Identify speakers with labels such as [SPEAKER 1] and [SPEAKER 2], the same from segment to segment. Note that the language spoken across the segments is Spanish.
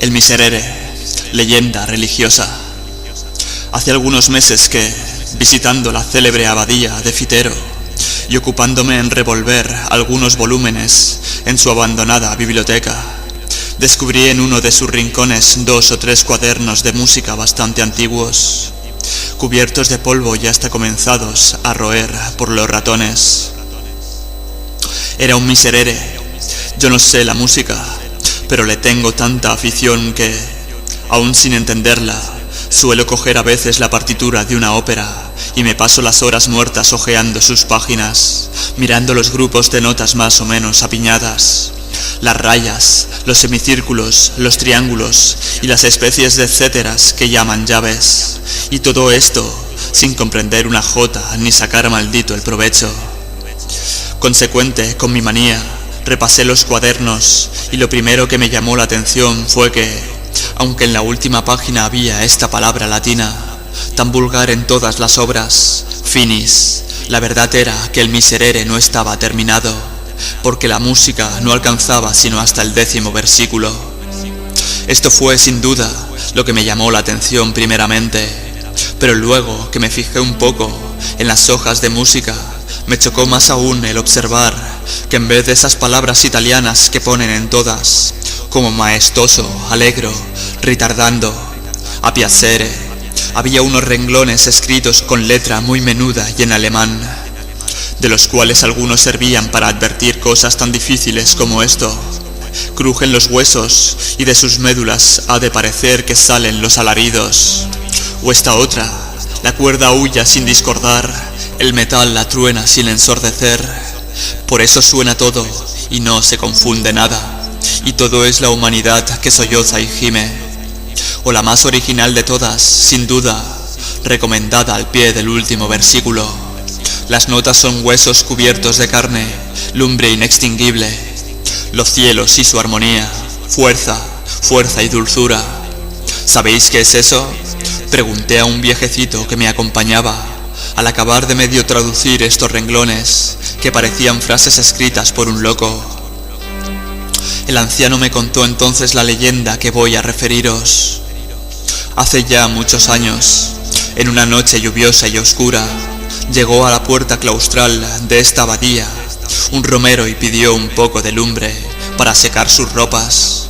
[SPEAKER 1] El Miserere, leyenda religiosa. Hace algunos meses que, visitando la célebre abadía de Fitero y ocupándome en revolver algunos volúmenes en su abandonada biblioteca, descubrí en uno de sus rincones 2 o 3 cuadernos de música bastante antiguos, cubiertos de polvo y hasta comenzados a roer por los ratones. Era un Miserere. Yo no sé la música, pero le tengo tanta afición que, aún sin entenderla, suelo coger a veces la partitura de una ópera y me paso las horas muertas hojeando sus páginas, mirando los grupos de notas más o menos apiñadas, las rayas, los semicírculos, los triángulos y las especies de etcéteras que llaman llaves, y todo esto sin comprender una jota ni sacar maldito el provecho. Consecuente con mi manía, repasé los cuadernos y lo primero que me llamó la atención fue que, aunque en la última página había esta palabra latina, tan vulgar en todas las obras, finis, la verdad era que el Miserere no estaba terminado, porque la música no alcanzaba sino hasta el 10º versículo. Esto fue sin duda lo que me llamó la atención primeramente, pero luego que me fijé un poco en las hojas de música, me chocó más aún el observar que en vez de esas palabras italianas que ponen en todas, como maestoso, allegro, ritardando, a piacere, había unos renglones escritos con letra muy menuda y en alemán, de los cuales algunos servían para advertir cosas tan difíciles como esto: crujen los huesos y de sus médulas ha de parecer que salen los alaridos. O esta otra: la cuerda huya sin discordar, el metal la truena sin ensordecer. Por eso suena todo y no se confunde nada, y todo es la humanidad que solloza y gime. O la más original de todas, sin duda, recomendada al pie del último versículo: las notas son huesos cubiertos de carne, lumbre inextinguible. Los cielos y su armonía, fuerza, fuerza y dulzura. ¿Sabéis qué es eso?, pregunté a un viejecito que me acompañaba, al acabar de medio traducir estos renglones, que parecían frases escritas por un loco. El anciano me contó entonces la leyenda que voy a referiros. Hace ya muchos años, en una noche lluviosa y oscura, llegó a la puerta claustral de esta abadía un romero y pidió un poco de lumbre para secar sus ropas,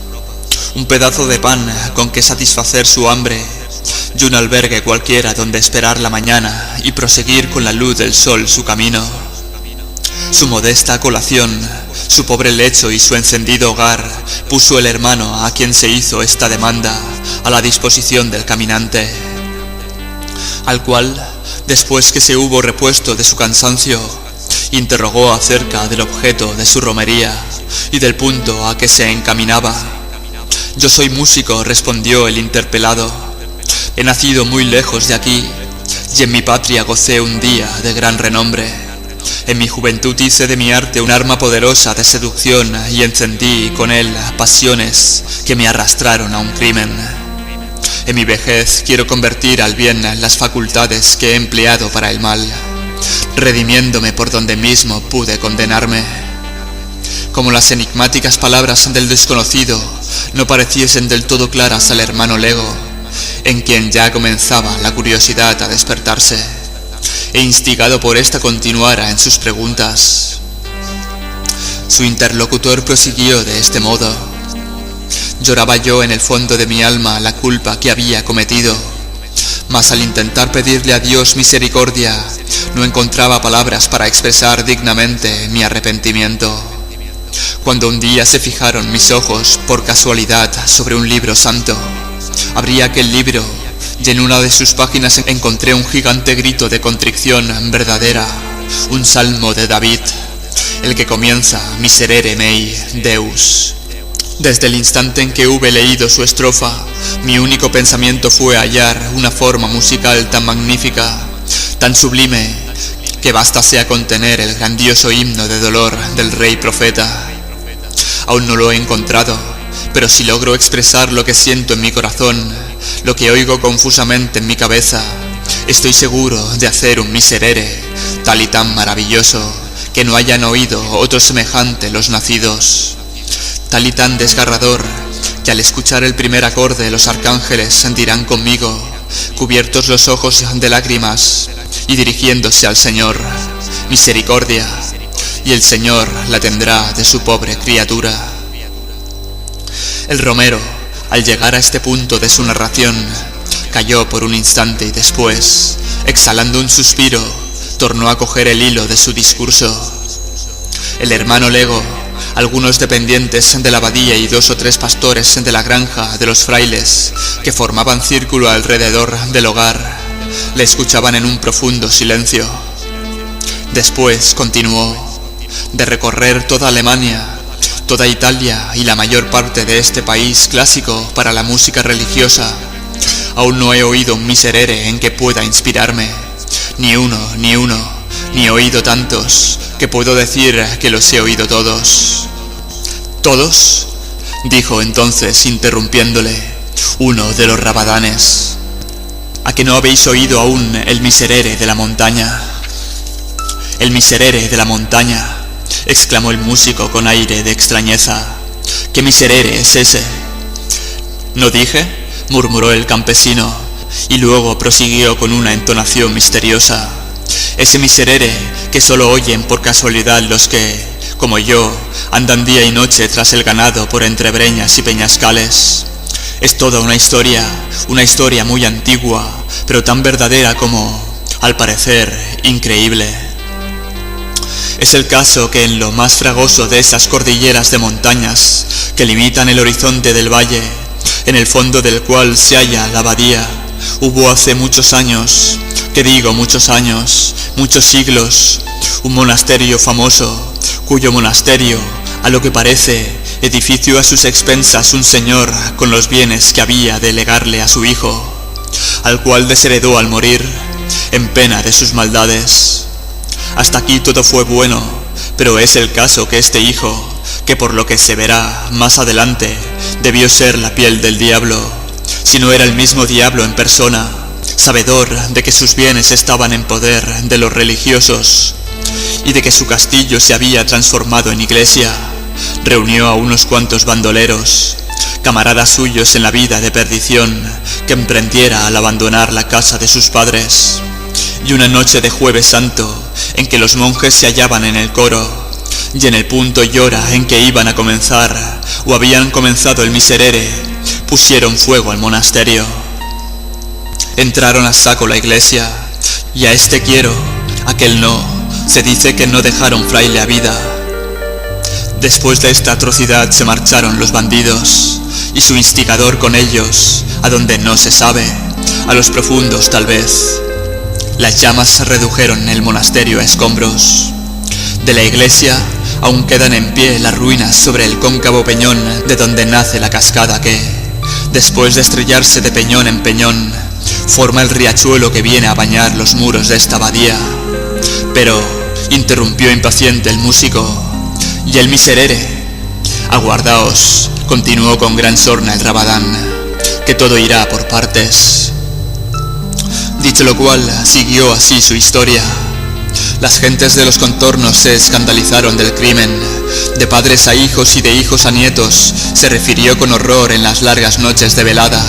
[SPEAKER 1] un pedazo de pan con que satisfacer su hambre y un albergue cualquiera donde esperar la mañana y proseguir con la luz del sol su camino. Su modesta colación, su pobre lecho y su encendido hogar puso el hermano a quien se hizo esta demanda a la disposición del caminante, al cual, después que se hubo repuesto de su cansancio, interrogó acerca del objeto de su romería y del punto a que se encaminaba. «Yo soy músico», respondió el interpelado. «He nacido muy lejos de aquí y en mi patria gocé un día de gran renombre. En mi juventud hice de mi arte un arma poderosa de seducción y encendí con él pasiones que me arrastraron a un crimen. En mi vejez quiero convertir al bien las facultades que he empleado para el mal, redimiéndome por donde mismo pude condenarme». Como las enigmáticas palabras del desconocido no pareciesen del todo claras al hermano Lego, en quien ya comenzaba la curiosidad a despertarse, e instigado por esta continuara en sus preguntas, su interlocutor prosiguió de este modo: «Lloraba yo en el fondo de mi alma la culpa que había cometido, mas al intentar pedirle a Dios misericordia no encontraba palabras para expresar dignamente mi arrepentimiento. Cuando un día se fijaron mis ojos por casualidad sobre un libro santo, abrí aquel libro y en una de sus páginas encontré un gigante grito de contrición verdadera, un salmo de David, el que comienza Miserere mei Deus. Desde el instante en que hube leído su estrofa, mi único pensamiento fue hallar una forma musical tan magnífica, tan sublime, que bastase a contener el grandioso himno de dolor del rey profeta. Aún no lo he encontrado, pero si logro expresar lo que siento en mi corazón, lo que oigo confusamente en mi cabeza, estoy seguro de hacer un Miserere tal y tan maravilloso que no hayan oído otro semejante los nacidos, tal y tan desgarrador que que al escuchar el primer acorde los arcángeles dirán conmigo, cubiertos los ojos de lágrimas y dirigiéndose al Señor, misericordia, y el Señor la tendrá de su pobre criatura. El romero, al llegar a este punto de su narración, calló por un instante y después, exhalando un suspiro, tornó a coger el hilo de su discurso. El hermano Lego, algunos dependientes de la abadía y 2 o 3 pastores de la granja de los frailes que formaban círculo alrededor del hogar, le escuchaban en un profundo silencio. Después continuó: de recorrer toda Alemania, toda Italia y la mayor parte de este país clásico para la música religiosa, aún no he oído un miserere en que pueda inspirarme, ni uno, ni he oído tantos que puedo decir que los he oído todos. ¿Todos?, dijo entonces, interrumpiéndole, uno de los rabadanes. ¿A que no habéis oído aún el miserere de la montaña? El miserere de la montaña, exclamó el músico con aire de extrañeza. ¿Qué miserere es ese? ¿No dije?, murmuró el campesino, y luego prosiguió con una entonación misteriosa. Ese miserere que solo oyen por casualidad los que, como yo, andan día y noche tras el ganado por entre breñas y peñascales. Es toda una historia muy antigua, pero tan verdadera como, al parecer, increíble. Es el caso que en lo más fragoso de esas cordilleras de montañas que limitan el horizonte del valle, en el fondo del cual se halla la abadía, hubo hace muchos años, muchos siglos, un monasterio famoso, cuyo monasterio, a lo que parece, edifició a sus expensas un señor con los bienes que había de legarle a su hijo, al cual desheredó al morir, en pena de sus maldades. Hasta aquí todo fue bueno, pero es el caso que este hijo, que por lo que se verá más adelante, debió ser la piel del diablo, si no era el mismo diablo en persona, sabedor de que sus bienes estaban en poder de los religiosos y de que su castillo se había transformado en iglesia, reunió a unos cuantos bandoleros, camaradas suyos en la vida de perdición, que emprendiera al abandonar la casa de sus padres. Y una noche de Jueves Santo, en que los monjes se hallaban en el coro, y en el punto y hora en que iban a comenzar, o habían comenzado el miserere, pusieron fuego al monasterio. Entraron a saco la iglesia, y a este quiero, aquel no, se dice que no dejaron fraile a vida. Después de esta atrocidad se marcharon los bandidos, y su instigador con ellos, a donde no se sabe, a los profundos tal vez. Las llamas redujeron el monasterio a escombros. De la iglesia aún quedan en pie las ruinas sobre el cóncavo peñón de donde nace la cascada que, después de estrellarse de peñón en peñón, forma el riachuelo que viene a bañar los muros de esta abadía. Pero, interrumpió impaciente el músico, ¿y el miserere? Aguardaos, continuó con gran sorna el rabadán, que todo irá por partes. Dicho lo cual, siguió así su historia. Las gentes de los contornos se escandalizaron del crimen. De padres a hijos y de hijos a nietos se refirió con horror en las largas noches de velada.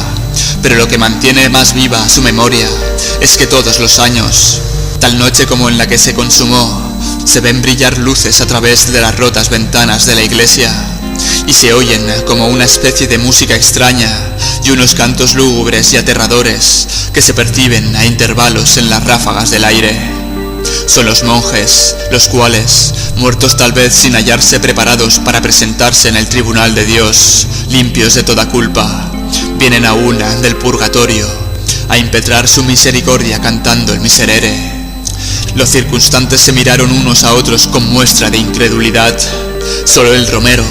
[SPEAKER 1] Pero lo que mantiene más viva su memoria es que todos los años, tal noche como en la que se consumó, se ven brillar luces a través de las rotas ventanas de la iglesia y se oyen como una especie de música extraña y unos cantos lúgubres y aterradores que se perciben a intervalos en las ráfagas del aire. Son los monjes, los cuales, muertos tal vez sin hallarse preparados para presentarse en el tribunal de Dios, limpios de toda culpa, vienen aún del purgatorio a impetrar su misericordia cantando el miserere. Los circunstantes se miraron unos a otros con muestra de incredulidad. Solo el romero,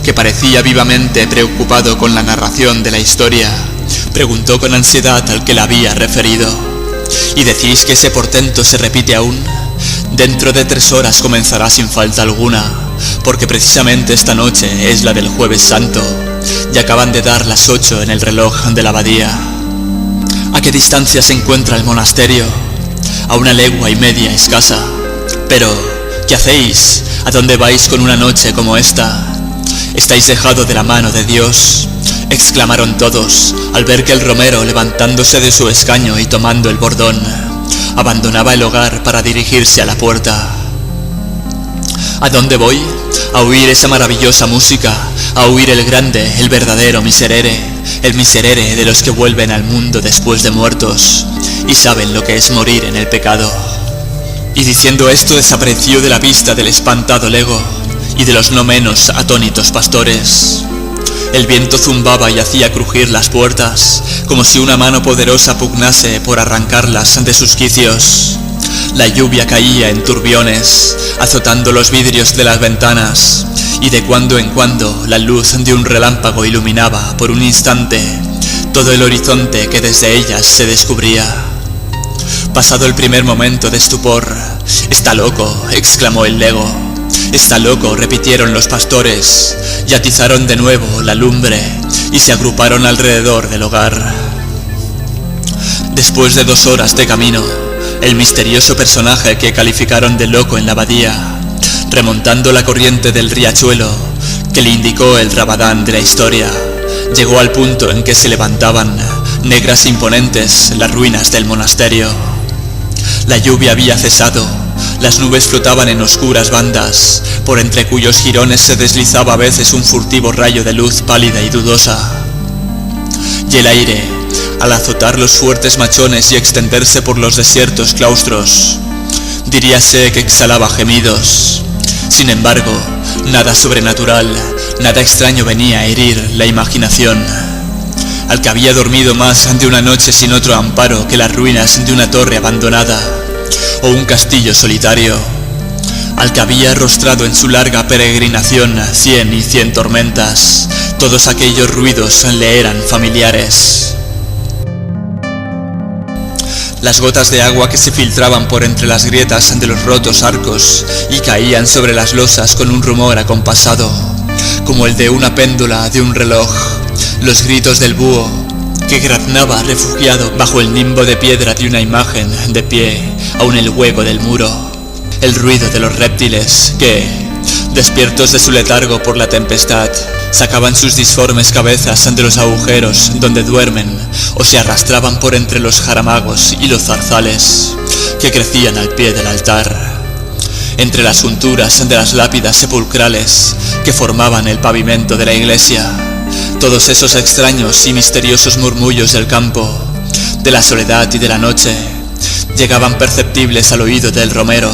[SPEAKER 1] que parecía vivamente preocupado con la narración de la historia, preguntó con ansiedad al que la había referido: ¿y decís que ese portento se repite aún? Dentro de 3 horas comenzará sin falta alguna, porque precisamente esta noche es la del Jueves Santo, y acaban de dar las 8 en el reloj de la abadía. ¿A qué distancia se encuentra el monasterio? A 1 legua y media escasa. Pero, ¿qué hacéis? ¿A dónde vais con una noche como esta? ¿Estáis dejado de la mano de Dios? exclamaron todos, al ver que el romero, levantándose de su escaño y tomando el bordón, abandonaba el hogar para dirigirse a la puerta. ¿A dónde voy? A oír esa maravillosa música, a oír el grande, el verdadero miserere, el miserere de los que vuelven al mundo después de muertos y saben lo que es morir en el pecado. Y diciendo esto desapareció de la vista del espantado lego y de los no menos atónitos pastores. El viento zumbaba y hacía crujir las puertas, como si una mano poderosa pugnase por arrancarlas de sus quicios. La lluvia caía en turbiones, azotando los vidrios de las ventanas, y de cuando en cuando la luz de un relámpago iluminaba por un instante todo el horizonte que desde ellas se descubría. Pasado el primer momento de estupor, «¡Está loco!», exclamó el lego. «Está loco», repitieron los pastores, y atizaron de nuevo la lumbre y se agruparon alrededor del hogar. Después de 2 horas de camino, el misterioso personaje que calificaron de loco en la abadía, remontando la corriente del riachuelo que le indicó el Rabadán de la historia, llegó al punto en que se levantaban, negras e imponentes, las ruinas del monasterio. La lluvia había cesado, las nubes flotaban en oscuras bandas, por entre cuyos jirones se deslizaba a veces un furtivo rayo de luz pálida y dudosa. Y el aire, al azotar los fuertes machones y extenderse por los desiertos claustros, diríase que exhalaba gemidos. Sin embargo, nada sobrenatural, nada extraño venía a herir la imaginación. Al que había dormido más de una noche sin otro amparo que las ruinas de una torre abandonada o un castillo solitario, al que había arrostrado en su larga peregrinación 100 y 100 tormentas, todos aquellos ruidos le eran familiares. Las gotas de agua que se filtraban por entre las grietas de los rotos arcos y caían sobre las losas con un rumor acompasado, como el de una péndula de un reloj, los gritos del búho que graznaba refugiado bajo el nimbo de piedra de una imagen de pie aún el hueco del muro, el ruido de los reptiles que, despiertos de su letargo por la tempestad, sacaban sus disformes cabezas de los agujeros donde duermen o se arrastraban por entre los jaramagos y los zarzales que crecían al pie del altar, entre las junturas de las lápidas sepulcrales que formaban el pavimento de la iglesia. Todos esos extraños y misteriosos murmullos del campo, de la soledad y de la noche, llegaban perceptibles al oído del romero,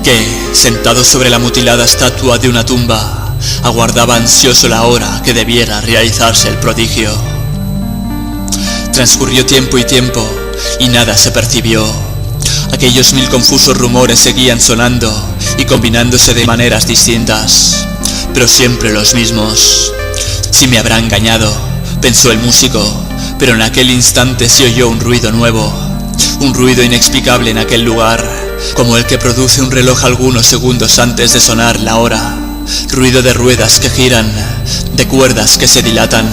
[SPEAKER 1] que, sentado sobre la mutilada estatua de una tumba, aguardaba ansioso la hora que debiera realizarse el prodigio. Transcurrió tiempo y nada se percibió. Aquellos 1000 confusos rumores seguían sonando y combinándose de maneras distintas, pero siempre los mismos. «Si me habrá engañado», pensó el músico, pero en aquel instante se oyó un ruido nuevo, un ruido inexplicable en aquel lugar, como el que produce un reloj algunos segundos antes de sonar la hora, ruido de ruedas que giran, de cuerdas que se dilatan,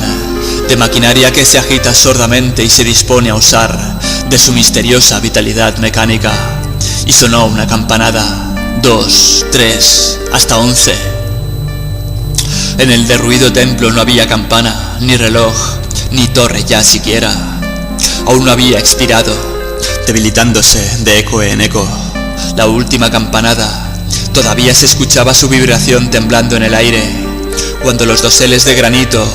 [SPEAKER 1] de maquinaria que se agita sordamente y se dispone a usar de su misteriosa vitalidad mecánica. Y sonó una campanada, 2, 3, hasta 11. En el derruido templo no había campana, ni reloj, ni torre ya siquiera. Aún no había expirado, debilitándose de eco en eco, la última campanada. Todavía se escuchaba su vibración temblando en el aire, cuando los doseles de granito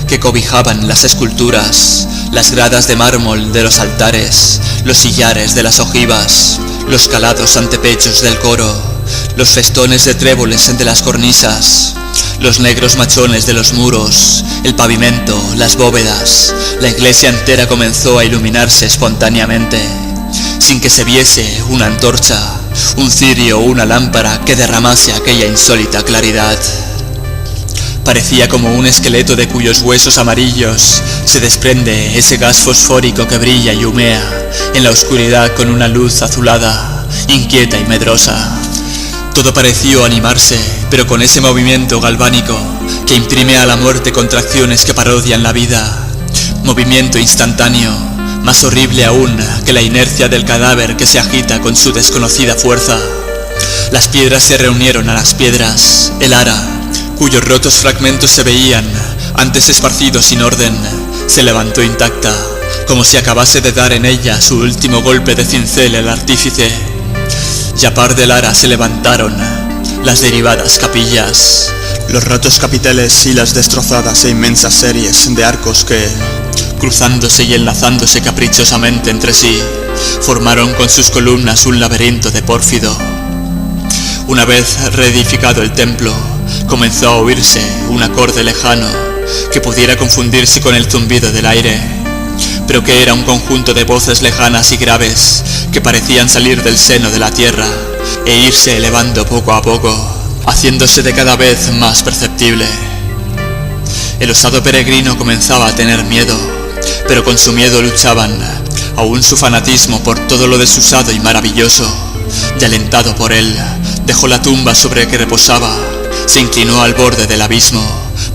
[SPEAKER 1] que cobijaban las esculturas, las gradas de mármol de los altares, los sillares de las ojivas, los calados antepechos del coro, los festones de tréboles de las cornisas, los negros machones de los muros, el pavimento, las bóvedas, la iglesia entera comenzó a iluminarse espontáneamente, sin que se viese una antorcha, un cirio o una lámpara que derramase aquella insólita claridad. Parecía como un esqueleto de cuyos huesos amarillos se desprende ese gas fosfórico que brilla y humea en la oscuridad con una luz azulada, inquieta y medrosa. Todo pareció animarse, pero con ese movimiento galvánico que imprime a la muerte contracciones que parodian la vida, movimiento instantáneo, más horrible aún que la inercia del cadáver que se agita con su desconocida fuerza. Las piedras se reunieron a las piedras, el ara, cuyos rotos fragmentos se veían, Antes esparcido sin orden, se levantó intacta, como si acabase de dar en ella su último golpe de cincel el artífice. Y a par del ara se levantaron las derivadas capillas, los rotos capiteles y las destrozadas e inmensas series de arcos que, cruzándose y enlazándose caprichosamente entre sí, formaron con sus columnas un laberinto de pórfido. Una vez reedificado el templo, comenzó a oírse un acorde lejano que pudiera confundirse con el zumbido del aire, pero que era un conjunto de voces lejanas y graves que parecían salir del seno de la tierra e irse elevando poco a poco, haciéndose de cada vez más perceptible. El osado peregrino comenzaba a tener miedo, pero con su miedo luchaban aún su fanatismo por todo lo desusado y maravilloso, y alentado por él, dejó la tumba sobre que reposaba, se inclinó al borde del abismo,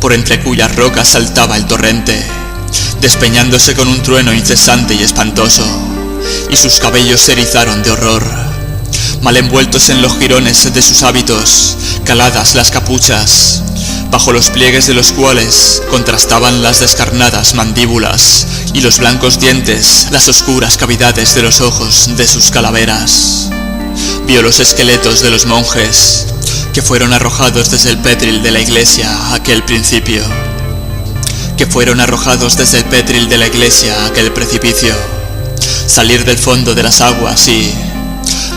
[SPEAKER 1] por entre cuyas rocas saltaba el torrente, despeñándose con un trueno incesante y espantoso, y sus cabellos se erizaron de horror. Mal envueltos en los jirones de sus hábitos, caladas las capuchas, bajo los pliegues de los cuales contrastaban las descarnadas mandíbulas y los blancos dientes, las oscuras cavidades de los ojos de sus calaveras. Vio los esqueletos de los monjes que fueron arrojados desde el pétril de la iglesia a aquel principio, aquel precipicio, salir del fondo de las aguas y,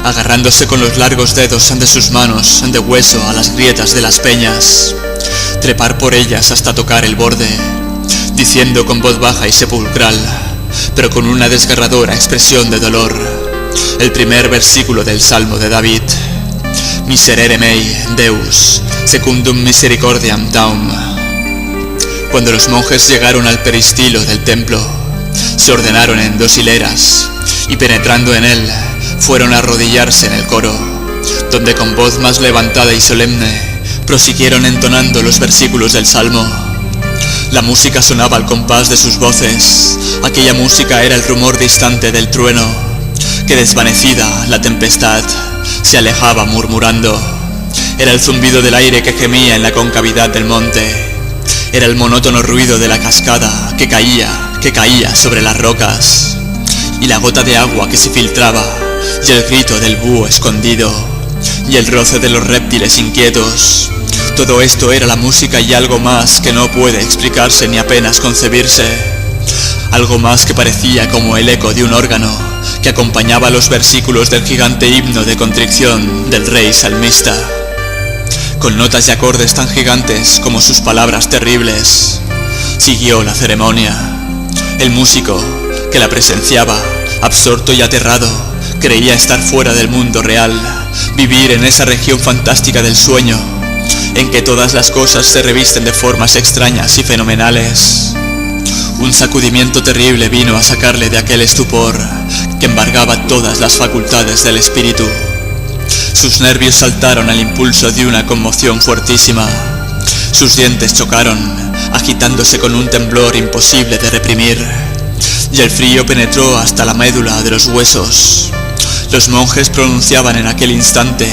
[SPEAKER 1] agarrándose con los largos dedos de sus manos de hueso a las grietas de las peñas, trepar por ellas hasta tocar el borde, diciendo con voz baja y sepulcral, pero con una desgarradora expresión de dolor, el primer versículo del Salmo de David: Miserere mei, Deus, secundum misericordiam taum. Cuando los monjes llegaron al peristilo del templo, se ordenaron en 2 hileras y, penetrando en él, fueron a arrodillarse en el coro, donde con voz más levantada y solemne prosiguieron entonando los versículos del Salmo. La música sonaba al compás de sus voces. Aquella música era el rumor distante del trueno, que desvanecida la tempestad se alejaba murmurando. Era el zumbido del aire que gemía en la concavidad del monte. Era el monótono ruido de la cascada que caía sobre las rocas, y la gota de agua que se filtraba, y el grito del búho escondido, y el roce de los reptiles inquietos. Todo esto era la música y algo más que no puede explicarse ni apenas concebirse. Algo más que parecía como el eco de un órgano que acompañaba los versículos del gigante himno de contrición del rey salmista. Con notas y acordes tan gigantes como sus palabras terribles, siguió la ceremonia. El músico, que la presenciaba, absorto y aterrado, creía estar fuera del mundo real, vivir en esa región fantástica del sueño, en que todas las cosas se revisten de formas extrañas y fenomenales. Un sacudimiento terrible vino a sacarle de aquel estupor que embargaba todas las facultades del espíritu. Sus nervios saltaron al impulso de una conmoción fuertísima. Sus dientes chocaron, agitándose con un temblor imposible de reprimir, y el frío penetró hasta la médula de los huesos. Los monjes pronunciaban en aquel instante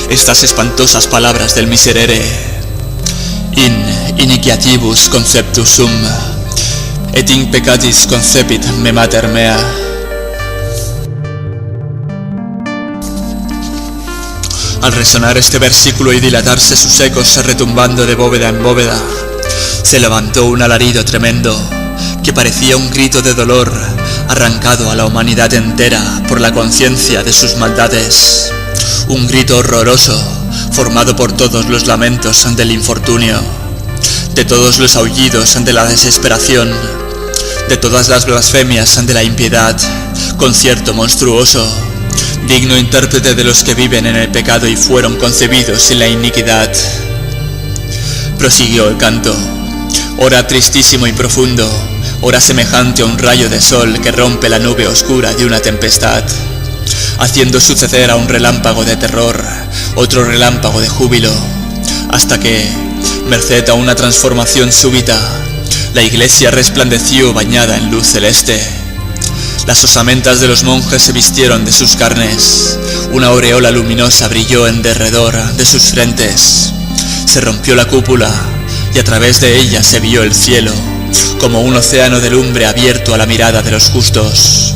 [SPEAKER 1] estas espantosas palabras del Miserere: In iniquiatibus conceptus sum, et in peccatis concepit me mater mea. Al resonar este versículo y dilatarse sus ecos retumbando de bóveda en bóveda, se levantó un alarido tremendo que parecía un grito de dolor arrancado a la humanidad entera por la conciencia de sus maldades. Un grito horroroso formado por todos los lamentos del infortunio, de todos los aullidos de la desesperación, de todas las blasfemias de la impiedad, concierto monstruoso, digno intérprete de los que viven en el pecado y fueron concebidos en la iniquidad. Prosiguió el canto, ora tristísimo y profundo, ora semejante a un rayo de sol que rompe la nube oscura de una tempestad, haciendo suceder a un relámpago de terror otro relámpago de júbilo, hasta que, merced a una transformación súbita, la iglesia resplandeció bañada en luz celeste. Las osamentas de los monjes se vistieron de sus carnes, una aureola luminosa brilló en derredor de sus frentes, se rompió la cúpula y a través de ella se vio el cielo, como un océano de lumbre abierto a la mirada de los justos.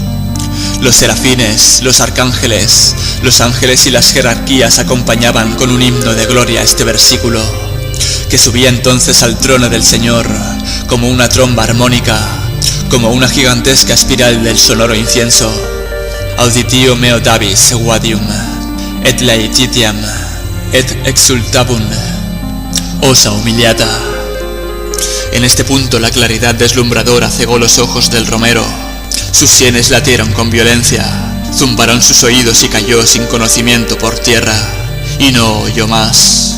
[SPEAKER 1] Los serafines, los arcángeles, los ángeles y las jerarquías acompañaban con un himno de gloria este versículo, que subía entonces al trono del Señor como una tromba armónica, como una gigantesca espiral del sonoro incienso. Auditio meo Davis vadium, et laetitiam, et exultabum, osa humiliata. En este punto la claridad deslumbradora cegó los ojos del romero. Sus sienes latieron con violencia, zumbaron sus oídos y cayó sin conocimiento por tierra, y no oyó más.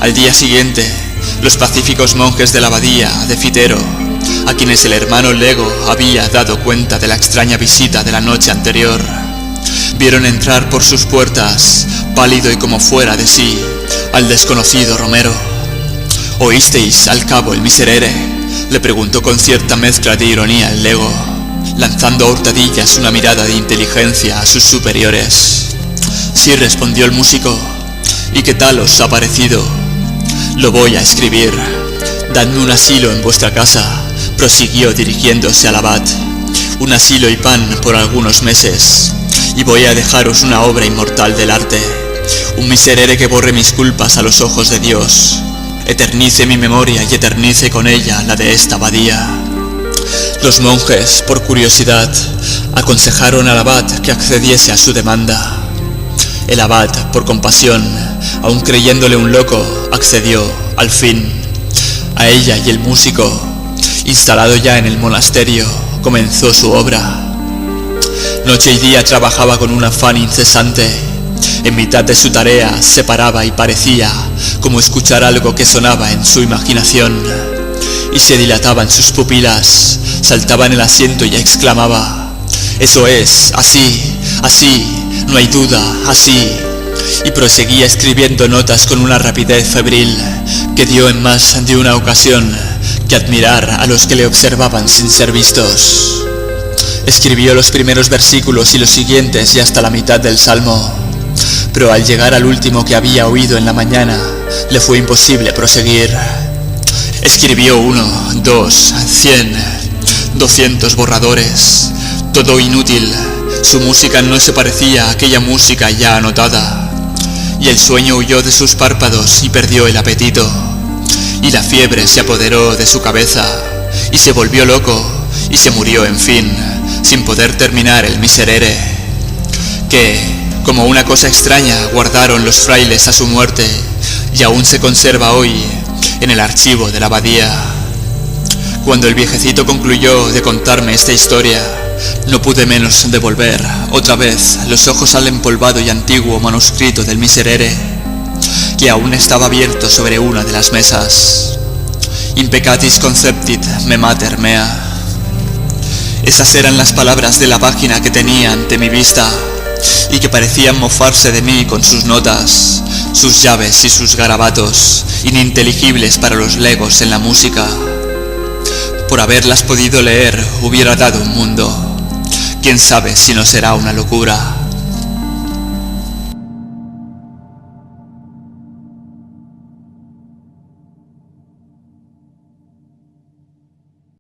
[SPEAKER 1] Al día siguiente, los pacíficos monjes de la abadía de Fitero, a quienes el hermano Lego había dado cuenta de la extraña visita de la noche anterior, vieron entrar por sus puertas, pálido y como fuera de sí, al desconocido romero. ¿Oísteis al cabo el miserere?, le preguntó con cierta mezcla de ironía el Lego, lanzando a hurtadillas una mirada de inteligencia a sus superiores. Sí, respondió el músico. ¿Y qué tal os ha parecido? Lo voy a escribir. Dadme un asilo en vuestra casa, prosiguió dirigiéndose al abad. Un asilo y pan por algunos meses, y voy a dejaros una obra inmortal del arte, un miserere que borre mis culpas a los ojos de Dios, eternice mi memoria y eternice con ella la de esta abadía. Los monjes, por curiosidad, aconsejaron al abad que accediese a su demanda. El abad, por compasión, aun creyéndole un loco, accedió, al fin. A ella y el músico, instalado ya en el monasterio, comenzó su obra. Noche y día trabajaba con un afán incesante. En mitad de su tarea se paraba y parecía como escuchar algo que sonaba en su imaginación, y se dilataban sus pupilas, saltaba en el asiento y exclamaba: «Eso es, así, así, no hay duda, así», y proseguía escribiendo notas con una rapidez febril que dio en más de una ocasión que admirar a los que le observaban sin ser vistos. Escribió los primeros versículos y los siguientes y hasta la mitad del salmo, pero al llegar al último que había oído en la mañana, le fue imposible proseguir. Escribió 1, 2, 100, 200 borradores, todo inútil. Su música no se parecía a aquella música ya anotada, y el sueño huyó de sus párpados y perdió el apetito, y la fiebre se apoderó de su cabeza, y se volvió loco, y se murió en fin, sin poder terminar el miserere, que, como una cosa extraña, guardaron los frailes a su muerte, y aún se conserva hoy en el archivo de la abadía. Cuando el viejecito concluyó de contarme esta historia, no pude menos de volver otra vez los ojos al empolvado y antiguo manuscrito del miserere, que aún estaba abierto sobre una de las mesas. Impecatis conceptit me mater mea. Esas eran las palabras de la página que tenía ante mi vista, y que parecían mofarse de mí con sus notas, sus llaves y sus garabatos, ininteligibles para los legos en la música. Por haberlas podido leer hubiera dado un mundo. Quién sabe si no será una locura.